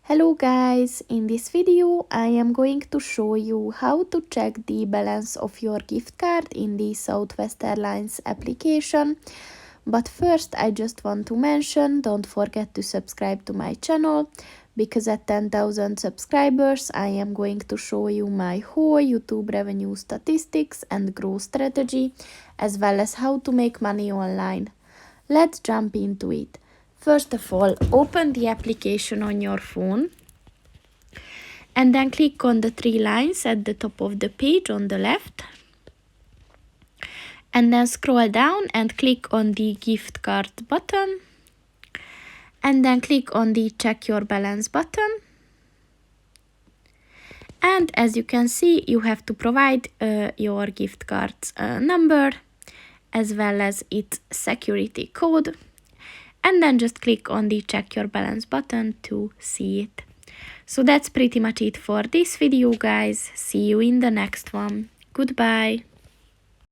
Hello guys, in this video I am going to show you how to check the balance of your gift card in the Southwest Airlines application. But first I just want to mention, don't forget to subscribe to my channel, because at 10,000 subscribers I am going to show you my whole YouTube revenue statistics and growth strategy, as well as how to make money online. Let's jump into it. First of all, open the application on your phone and then click on the three lines at the top of the page on the left. And then scroll down and click on the gift card button. And then click on the check your balance button. And as you can see, you have to provide your gift card's number as well as its security code. And then just click on the check your balance button to see it. So that's pretty much it for this video, guys. See you in the next one. Goodbye.